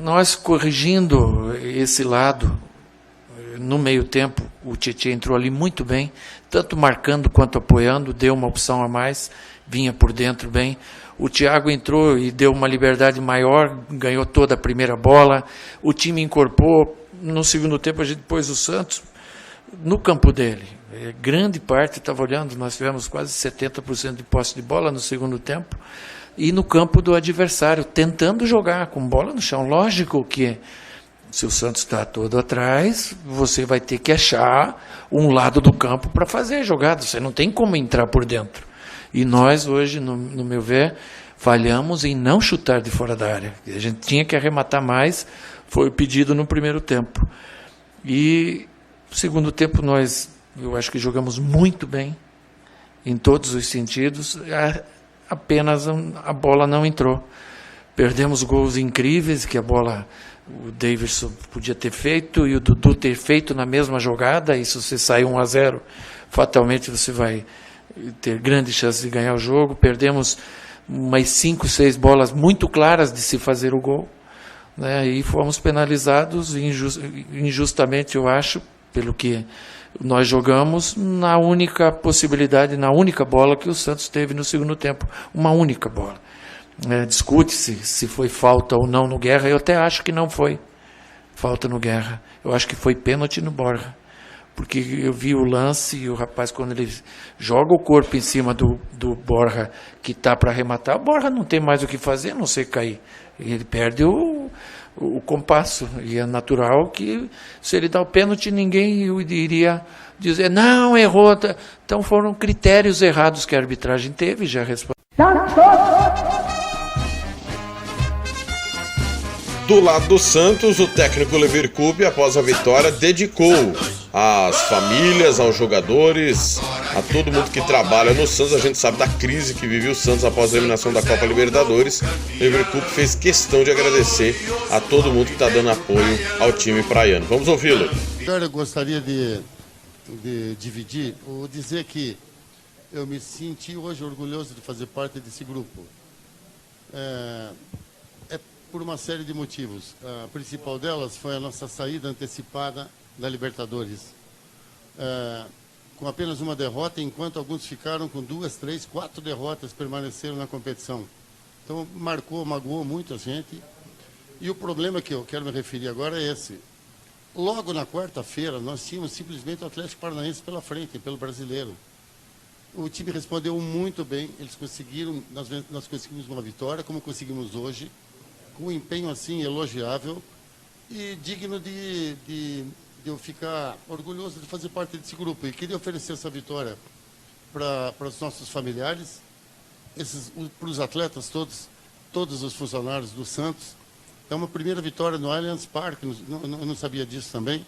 Nós corrigindo esse lado, no meio tempo, o Tietê entrou ali muito bem, tanto marcando quanto apoiando, deu uma opção a mais, vinha por dentro bem. O Thiago entrou e deu uma liberdade maior, ganhou toda a primeira bola, o time incorporou. No segundo tempo a gente pôs o Santos no campo dele. Grande parte, estava olhando, nós tivemos quase 70% de posse de bola no segundo tempo, e no campo do adversário, tentando jogar com bola no chão. Lógico que se o Santos está todo atrás, você vai ter que achar um lado do campo para fazer a jogada, você não tem como entrar por dentro. E nós hoje, no meu ver, falhamos em não chutar de fora da área. A gente tinha que arrematar mais, foi o pedido no primeiro tempo. E no segundo tempo eu acho que jogamos muito bem, em todos os sentidos, apenas a bola não entrou. Perdemos gols incríveis, que a bola o Davidson podia ter feito e o Dudu ter feito na mesma jogada, e se você sair 1-0, fatalmente você vai ter grande chance de ganhar o jogo. Perdemos umas 5, 6 bolas muito claras de se fazer o gol, né? E fomos penalizados injustamente, eu acho, pelo que nós jogamos, na única possibilidade, na única bola que o Santos teve no segundo tempo, uma única bola. Discute-se se foi falta ou não no Guerra. Eu até acho que não foi falta no Guerra. Eu acho que foi pênalti no Borja, porque eu vi o lance e o rapaz, quando ele joga o corpo em cima do Borja, que está para arrematar, o Borja não tem mais o que fazer, a não ser cair. Ele perde o compasso, e é natural que, se ele dá o pênalti, ninguém iria dizer, não, errou. Então foram critérios errados que a arbitragem teve, já respondeu. Do lado do Santos, o técnico Levir Coupe, após a vitória, dedicou às famílias, aos jogadores, a todo mundo que trabalha no Santos. A gente sabe da crise que vive o Santos após a eliminação da Copa Libertadores. Levir Coupe fez questão de agradecer a todo mundo que está dando apoio ao time praiano. Vamos ouvi-lo. Eu gostaria de dividir, ou dizer que eu me senti hoje orgulhoso de fazer parte desse grupo. Por uma série de motivos. A principal delas foi a nossa saída antecipada da Libertadores. Com apenas uma derrota, enquanto alguns ficaram com 2, 3, 4 derrotas, permaneceram na competição. Então, magoou muito a gente. E o problema que eu quero me referir agora é esse. Logo na quarta-feira, nós tínhamos simplesmente o Atlético Paranaense pela frente, pelo brasileiro. O time respondeu muito bem, eles conseguiram, nós conseguimos uma vitória, como conseguimos hoje, com um empenho assim elogiável e digno de eu ficar orgulhoso de fazer parte desse grupo. E queria oferecer essa vitória para os nossos familiares, para os atletas todos os funcionários do Santos. É uma primeira vitória no Allianz Parque, eu não sabia disso também.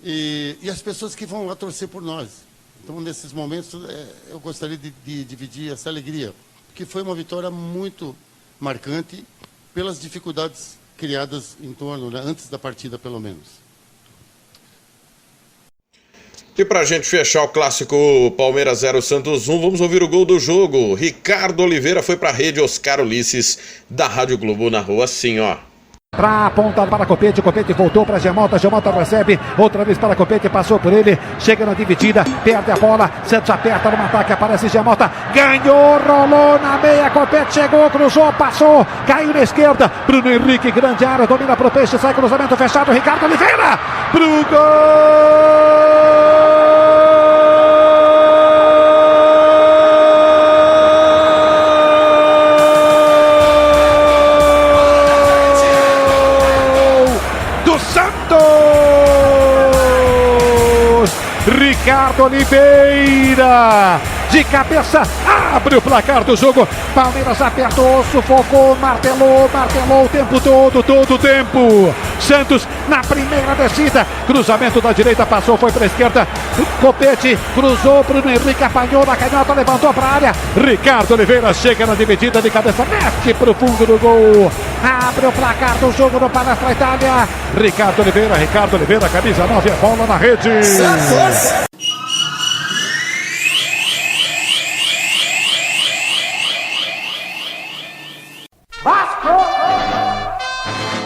E as pessoas que vão lá torcer por nós. Então, nesses momentos, eu gostaria de dividir essa alegria, porque foi uma vitória muito marcante, pelas dificuldades criadas em torno, né, antes da partida, pelo menos. E pra gente fechar o clássico Palmeiras 0, Santos 1, vamos ouvir o gol do jogo. Ricardo Oliveira foi pra rede, Oscar Ulisses, da Rádio Globo, narrou assim, ó. Para apontar para Copete, Copete voltou para Giamota recebe, outra vez para Copete, passou por ele, chega na dividida, perde a bola, Santos aperta no ataque, aparece Giamota, ganhou, rolou na meia, Copete chegou, cruzou, passou, caiu na esquerda, Bruno Henrique, grande área, domina pro Peixe, sai cruzamento fechado, Ricardo Oliveira, pro gol! Ricardo Oliveira, de cabeça, abre o placar do jogo. Palmeiras apertou, sufocou, martelou o tempo todo o tempo. Santos na primeira descida, cruzamento da direita, passou, foi para a esquerda. Copete cruzou, Bruno Henrique apanhou na canhota, levantou para a área. Ricardo Oliveira chega na dividida de cabeça, mete para o fundo do gol. Abre o placar do jogo no Palestra Itália. Ricardo Oliveira, camisa 9, bola na rede.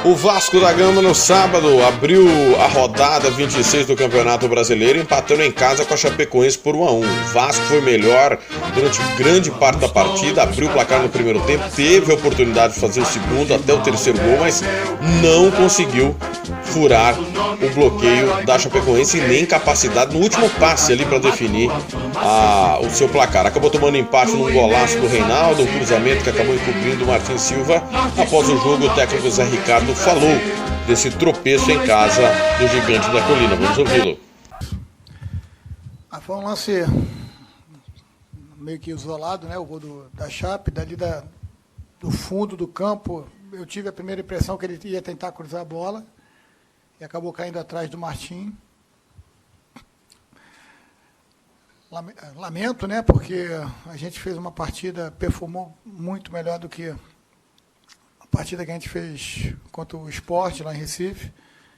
O Vasco da Gama no sábado abriu a rodada 26 do Campeonato Brasileiro, empatando em casa com a Chapecoense por 1-1. O Vasco foi melhor durante grande parte da partida, abriu o placar no primeiro tempo, teve a oportunidade de fazer o segundo até o terceiro gol, mas não conseguiu furar o bloqueio da Chapecoense e nem capacidade no último passe ali para definir o seu placar. Acabou tomando empate num golaço do Reinaldo, um cruzamento que acabou encobrindo o Martin Silva. Após o jogo, o técnico Zé Ricardo falou desse tropeço em casa do Gigante da Colina. Vamos ouvi-lo. Foi um lance meio que isolado, né? O gol da Chape, dali do fundo do campo. Eu tive a primeira impressão que ele ia tentar cruzar a bola e acabou caindo atrás do Martim. Lamento, né? Porque a gente fez uma partida, perfumou muito melhor do que partida que a gente fez contra o Sport lá em Recife.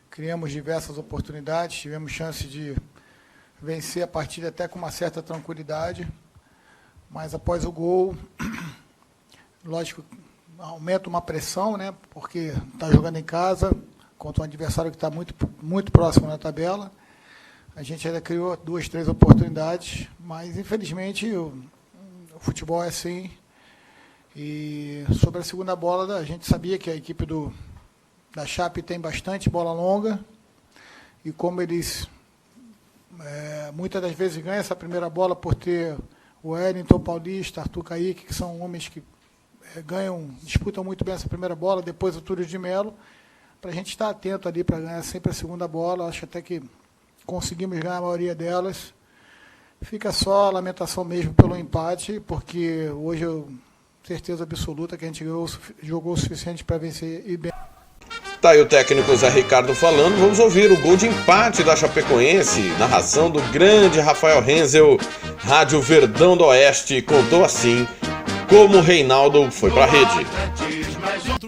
Criamos diversas oportunidades, tivemos chance de vencer a partida até com uma certa tranquilidade, mas após o gol, lógico, aumenta uma pressão, né? Porque está jogando em casa contra um adversário que está muito próximo na tabela. A gente ainda criou 2, 3 oportunidades, mas infelizmente o futebol é assim. E sobre a segunda bola, a gente sabia que a equipe da Chape tem bastante bola longa, e como eles muitas das vezes ganham essa primeira bola por ter o Wellington Paulista, Arthur Kaique, que são homens que disputam muito bem essa primeira bola, depois o Túlio de Melo, para a gente estar atento ali para ganhar sempre a segunda bola. Acho até que conseguimos ganhar a maioria delas. Fica só a lamentação mesmo pelo empate, porque hoje eu certeza absoluta que a gente jogou o suficiente para vencer e bem. Tá aí o técnico Zé Ricardo falando. Vamos ouvir o gol de empate da Chapecoense. Narração do grande Rafael Renzel. Rádio Verdão do Oeste contou assim como o Reinaldo foi pra rede.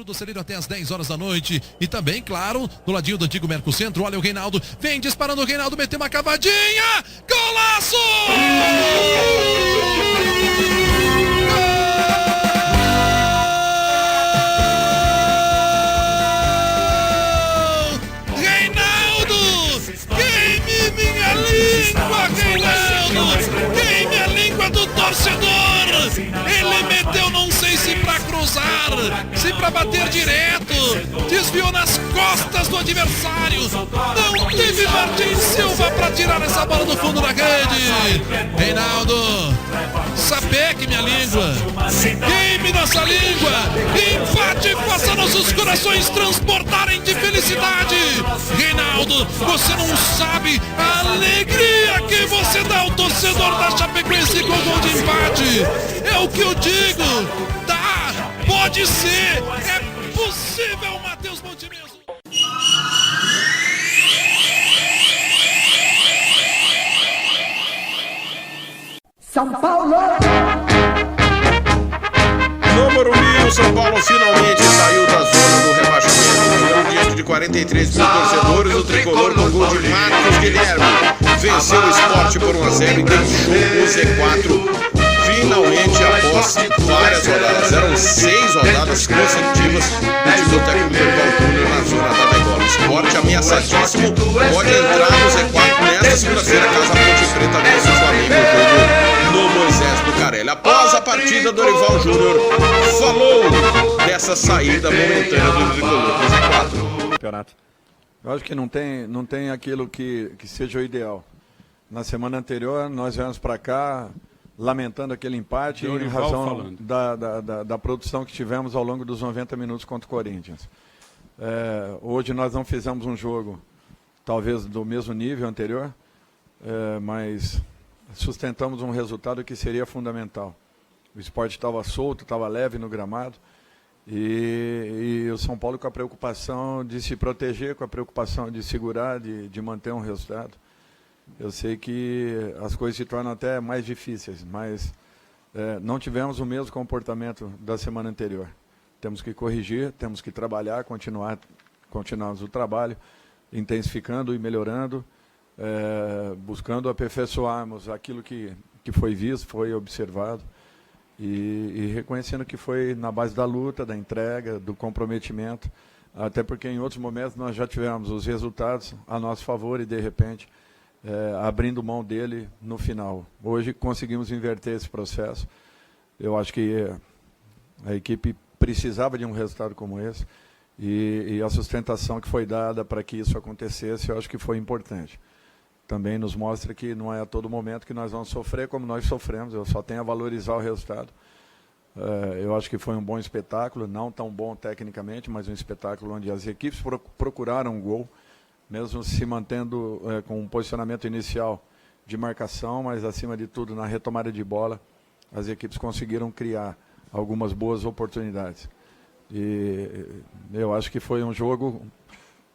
Do Celino até as 10 horas da noite. E também, claro, do ladinho do antigo Mercocentro. Olha o Reinaldo, vem disparando o Reinaldo, meteu uma cavadinha, golaço! Gol! Reinaldo! Queime minha língua, Reinaldo! Queime a língua do torcedor! Ele meteu, não sei se pra cruzar, se pra bater direto, desviou nas costas do adversário, não teve Martins Silva pra tirar essa bola do fundo da rede. Reinaldo, sapeque minha língua, queime nossa língua, empate, faça nossos corações transportarem de felicidade. Reinaldo, você não sabe a alegria que você dá ao torcedor da Chapecoense com o gol de empate. É o que eu digo, tá, pode ser, é possível, Matheus Montimeso. São Paulo! No Morumbi, o São Paulo finalmente saiu da zona do rebaixamento. Diante de 43 mil torcedores, o tricolor com gol de Marcos Guilherme venceu o Sport por 1-0 e deixou o Z4. Finalmente, após várias rodadas, eram 6 rodadas consecutivas, o time do técnico Dorival Júnior na zona da degola. O Sport ameaçadíssimo pode entrar no Z4 nesta segunda-feira, caso a Ponte Preta vença o Flamengo, jogo no Moisés Lucarelli. Após a partida, Dorival Júnior falou dessa saída momentânea do tricolor do Z4. Eu acho que não tem aquilo que seja o ideal. Na semana anterior, nós viemos para cá lamentando aquele empate em razão da produção que tivemos ao longo dos 90 minutos contra o Corinthians. Hoje nós não fizemos um jogo, talvez do mesmo nível anterior, mas sustentamos um resultado que seria fundamental. O Sport estava solto, estava leve no gramado, e o São Paulo com a preocupação de se proteger, com a preocupação de segurar, de manter um resultado. Eu sei que as coisas se tornam até mais difíceis, mas não tivemos o mesmo comportamento da semana anterior. Temos que corrigir, temos que trabalhar, continuarmos o trabalho, intensificando e melhorando, buscando aperfeiçoarmos aquilo que foi visto, foi observado, e reconhecendo que foi na base da luta, da entrega, do comprometimento, até porque em outros momentos nós já tivemos os resultados a nosso favor e, de repente, abrindo mão dele no final. Hoje conseguimos inverter esse processo. Eu acho que a equipe precisava de um resultado como esse, e a sustentação que foi dada para que isso acontecesse, eu acho que foi importante. Também nos mostra que não é a todo momento que nós vamos sofrer como nós sofremos. Eu só tenho a valorizar o resultado. Eu acho que foi um bom espetáculo, não tão bom tecnicamente, mas um espetáculo onde as equipes procuraram um gol, mesmo se mantendo com um posicionamento inicial de marcação, mas acima de tudo na retomada de bola, as equipes conseguiram criar algumas boas oportunidades. E eu acho que foi um jogo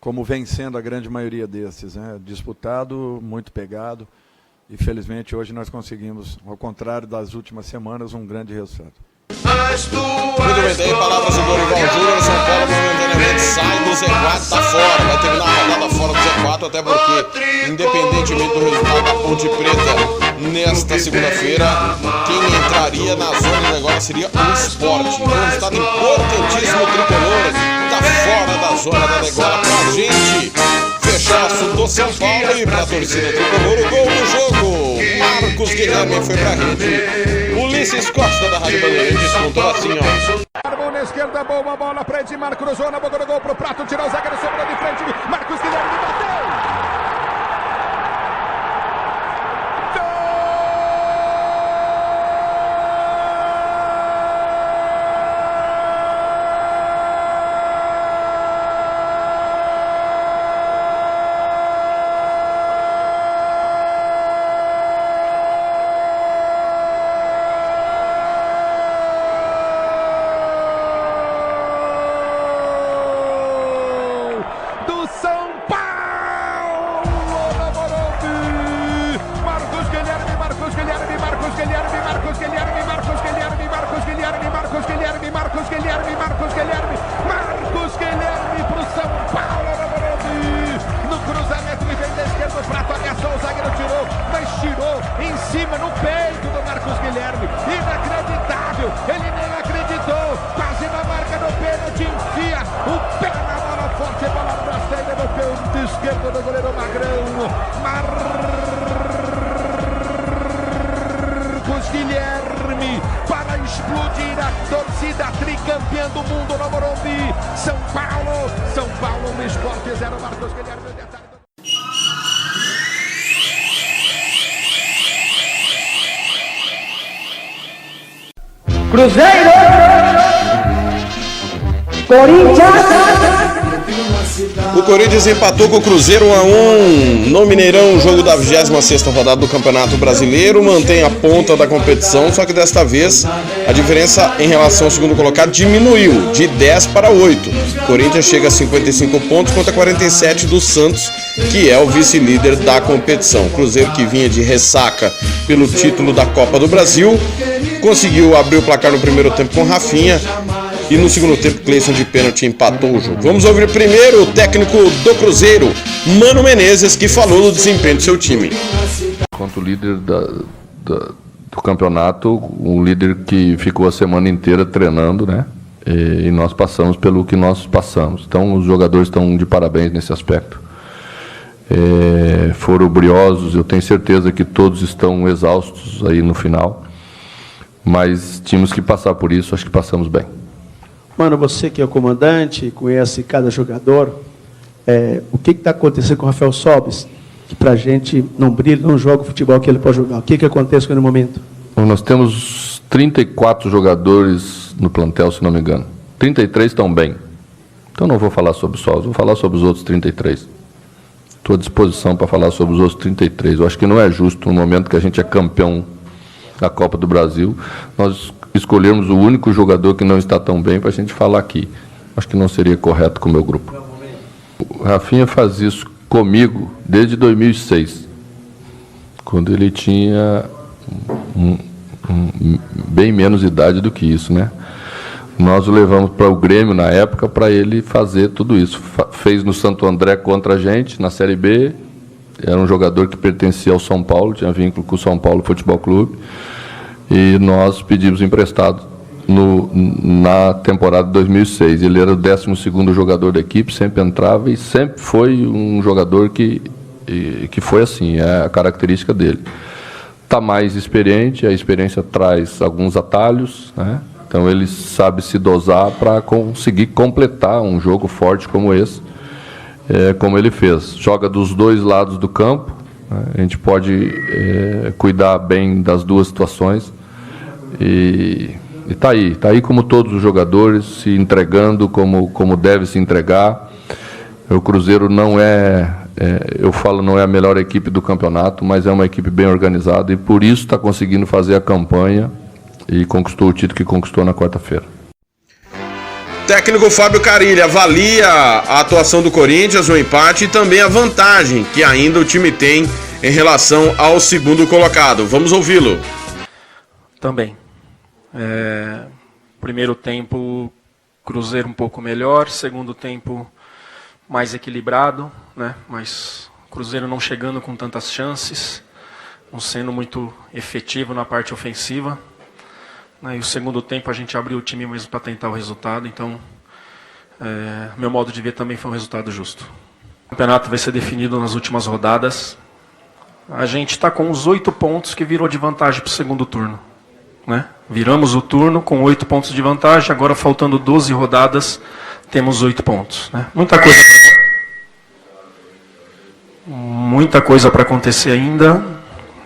como vencendo a grande maioria desses, né? Disputado, muito pegado, e felizmente hoje nós conseguimos, ao contrário das últimas semanas, um grande resultado. Muito bem, tem palavras do Dorival Júnior. São sai do Z4, tá fora, vai terminar a rodada fora do Z4, até porque, independentemente do resultado da Ponte Preta nesta segunda-feira, quem entraria na zona do negócio seria o Sport. Então, um resultado importantíssimo, o tricolor tá fora da zona da degola. Pra gente fechar o assunto do São Paulo e pra torcida tricolor, o gol do jogo. Marcos Guilherme foi pra rede. Ulisses Costa da Rádio Bandeirantes contou assim, ó. Armou na esquerda, boa bola pra Edmar, cruzou na boca do gol pro Prato, tirou o zagueiro, sobrou de frente, Marcos Guilherme bateu! Cruzeiro! Corinthians! O Corinthians empatou com o Cruzeiro 1-1 no Mineirão, jogo da 26ª rodada do Campeonato Brasileiro, mantém a ponta da competição, só que desta vez a diferença em relação ao segundo colocado diminuiu, de 10 para 8. O Corinthians chega a 55 pontos contra 47 do Santos, que é o vice-líder da competição. O Cruzeiro, que vinha de ressaca pelo título da Copa do Brasil, conseguiu abrir o placar no primeiro tempo com Rafinha. E no segundo tempo, Cleison de pênalti empatou o jogo. Vamos ouvir primeiro o técnico do Cruzeiro, Mano Menezes, que falou do desempenho do seu time. Quanto líder do campeonato, um líder que ficou a semana inteira treinando, né? E nós passamos pelo que nós passamos. Então, os jogadores estão de parabéns nesse aspecto. Foram briosos, eu tenho certeza que todos estão exaustos aí no final. Mas tínhamos que passar por isso, acho que passamos bem. Mano, você que é o comandante, conhece cada jogador, o que está acontecendo com o Rafael Sobis? Que para a gente não brilha, não joga o futebol que ele pode jogar. O que acontece com ele no momento? Bom, nós temos 34 jogadores no plantel, se não me engano. 33 estão bem. Então não vou falar sobre o Sobis, vou falar sobre os outros 33. Estou à disposição para falar sobre os outros 33. Eu acho que não é justo, no momento que a gente é campeão da Copa do Brasil, nós escolhermos o único jogador que não está tão bem para a gente falar aqui. Acho que não seria correto com o meu grupo. O Rafinha faz isso comigo desde 2006, quando ele tinha bem menos idade do que isso, né? Nós o levamos para o Grêmio na época para ele fazer tudo isso. Fez no Santo André contra a gente, na Série B. Era um jogador que pertencia ao São Paulo, tinha vínculo com o São Paulo Futebol Clube. E nós pedimos emprestado na temporada de 2006. Ele era o 12º jogador da equipe, sempre entrava e sempre foi um jogador que foi assim, é a característica dele. Está mais experiente, a experiência traz alguns atalhos, né? Então ele sabe se dosar para conseguir completar um jogo forte como esse, como ele fez. Joga dos dois lados do campo, né? A gente pode cuidar bem das duas situações. E está aí como todos os jogadores, se entregando como deve se entregar. O Cruzeiro não não é a melhor equipe do campeonato, mas é uma equipe bem organizada e por isso está conseguindo fazer a campanha e conquistou o título que conquistou na quarta-feira. Técnico Fábio Carilli avalia a atuação do Corinthians, o empate e também a vantagem que ainda o time tem em relação ao segundo colocado. Vamos ouvi-lo. Também. Primeiro tempo Cruzeiro um pouco melhor, segundo tempo mais equilibrado, né? Mas Cruzeiro não chegando com tantas chances, não sendo muito efetivo na parte ofensiva. E o segundo tempo a gente abriu o time mesmo para tentar o resultado, então meu modo de ver também foi um resultado justo. O campeonato vai ser definido nas últimas rodadas. A gente está com os 8 pontos que virou de vantagem para o segundo turno. Né? Viramos o turno com 8 pontos de vantagem, agora faltando 12 rodadas, temos 8 pontos. Né? Muita coisa para acontecer ainda,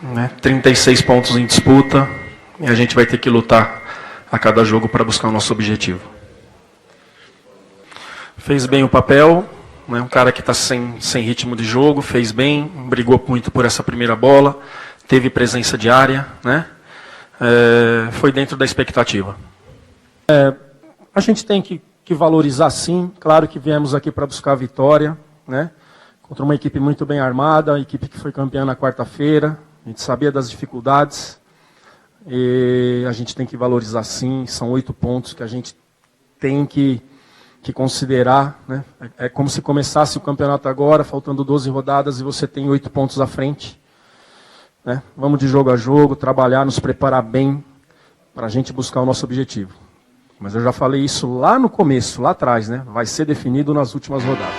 né? 36 pontos em disputa, e a gente vai ter que lutar a cada jogo para buscar o nosso objetivo. Fez bem o papel, né? Um cara que está sem ritmo de jogo, fez bem, brigou muito por essa primeira bola, teve presença de área, né? Foi dentro da expectativa. A gente tem que valorizar sim, claro que viemos aqui para buscar a vitória, né? Contra uma equipe muito bem armada, a equipe que foi campeã na quarta-feira, a gente sabia das dificuldades, e a gente tem que valorizar sim, são 8 pontos que a gente tem que considerar, né? É como se começasse o campeonato agora, faltando 12 rodadas, e você tem 8 pontos à frente. Né? Vamos de jogo a jogo, trabalhar, nos preparar bem para a gente buscar o nosso objetivo. Mas eu já falei isso lá no começo, lá atrás, né? Vai ser definido nas últimas rodadas.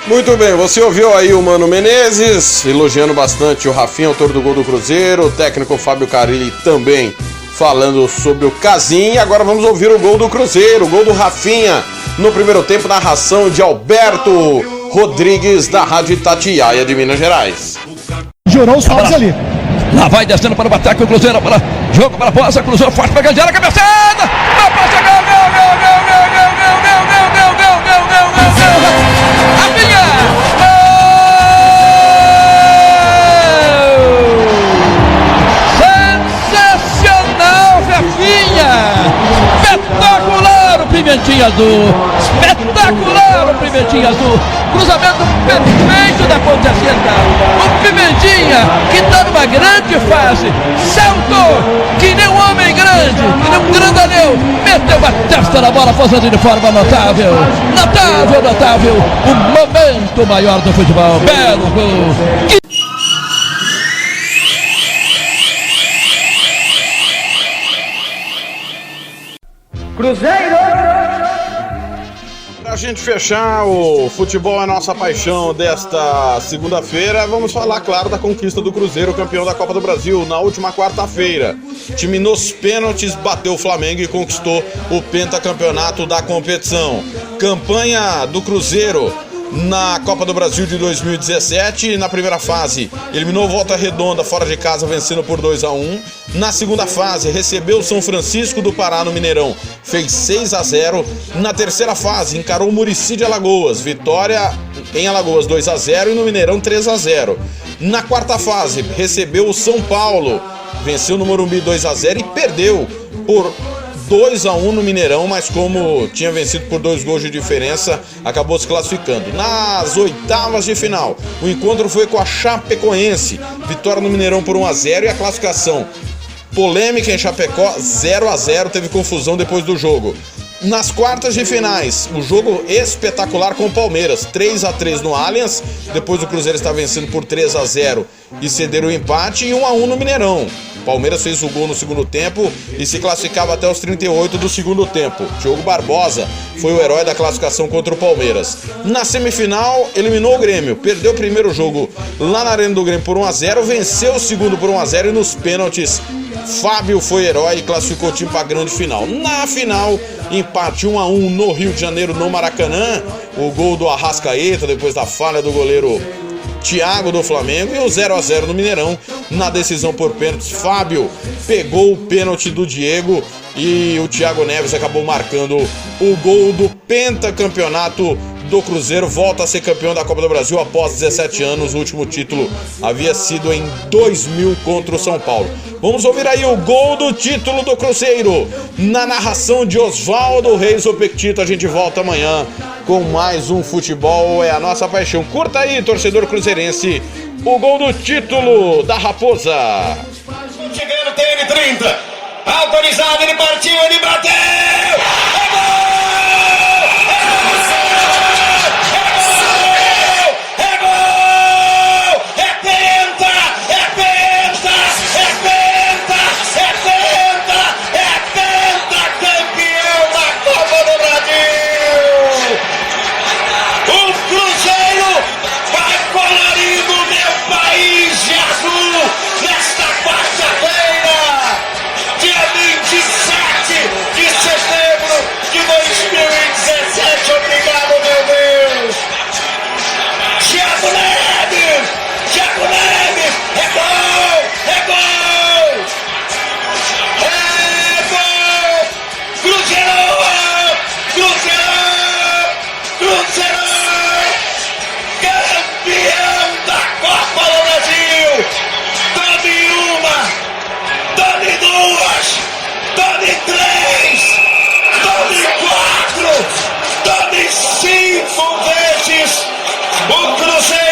Muito bem, você ouviu aí o Mano Menezes elogiando bastante o Rafinha, autor do gol do Cruzeiro, o técnico Fábio Carilli também falando sobre o Casim. E agora vamos ouvir o gol do Cruzeiro, o gol do Rafinha no primeiro tempo, narração de Alberto Rodrigues da Rádio Itatiaia de Minas Gerais. Jurou os Sobis ali. Lá vai descendo para o ataque o Cruzeiro, para jogo para a bola, cruzou forte para a grande área, cabeçada! A bola, gol, Rafinha! Sensacional, Rafinha! Espetacular o Pimentinha Azul! Espetacular o Pimentinha Azul! Cruzamento perfeito da ponta esquerda. O Pimentinha, que está numa grande fase, saltou, que nem um homem grande, que nem um grandalhão, meteu a testa na bola, fazendo de forma notável. Notável, notável. O momento maior do futebol. Belo gol. Cruzeiro! Pra gente fechar o Futebol é Nossa Paixão desta segunda-feira, vamos falar, claro, da conquista do Cruzeiro, campeão da Copa do Brasil, na última quarta-feira. O time nos pênaltis bateu o Flamengo e conquistou o pentacampeonato da competição. Campanha do Cruzeiro na Copa do Brasil de 2017, na primeira fase eliminou o Volta Redonda fora de casa, vencendo por 2-1. Na segunda fase recebeu o São Francisco do Pará no Mineirão, fez 6-0. Na terceira fase encarou o Muricy de Alagoas, vitória em Alagoas 2-0 e no Mineirão 3-0. Na quarta fase recebeu o São Paulo, venceu no Morumbi 2-0 e perdeu por 2-1 no Mineirão, mas como tinha vencido por 2 gols de diferença, acabou se classificando. Nas oitavas de final, o encontro foi com a Chapecoense, vitória no Mineirão por 1-0 e a classificação polêmica em Chapecó, 0-0, teve confusão depois do jogo. Nas quartas de finais, o jogo espetacular com o Palmeiras, 3-3 no Allianz, depois o Cruzeiro está vencendo por 3-0 e ceder o empate, e 1-1 no Mineirão. O Palmeiras fez o gol no segundo tempo e se classificava até os 38 do segundo tempo. Diogo Barbosa foi o herói da classificação contra o Palmeiras. Na semifinal, eliminou o Grêmio, perdeu o primeiro jogo lá na Arena do Grêmio por 1-0, venceu o segundo por 1-0 e nos pênaltis Fábio foi herói e classificou o time para a grande final. Na final, empate 1-1 no Rio de Janeiro, no Maracanã. O gol do Arrascaeta depois da falha do goleiro Thiago do Flamengo, e o 0-0 no Mineirão. Na decisão por pênaltis, Fábio pegou o pênalti do Diego e o Thiago Neves acabou marcando o gol do pentacampeonato do Cruzeiro. Volta a ser campeão da Copa do Brasil após 17 anos. O último título havia sido em 2000 contra o São Paulo. Vamos ouvir aí o gol do título do Cruzeiro na narração de Oswaldo Reis Opectito. A gente volta amanhã com mais um Futebol é a Nossa Paixão. Curta aí, torcedor cruzeirense, o gol do título da Raposa. Chegando, tem ele 30. Autorizado, ele partiu, ele bateu! É gol! O cruzeiro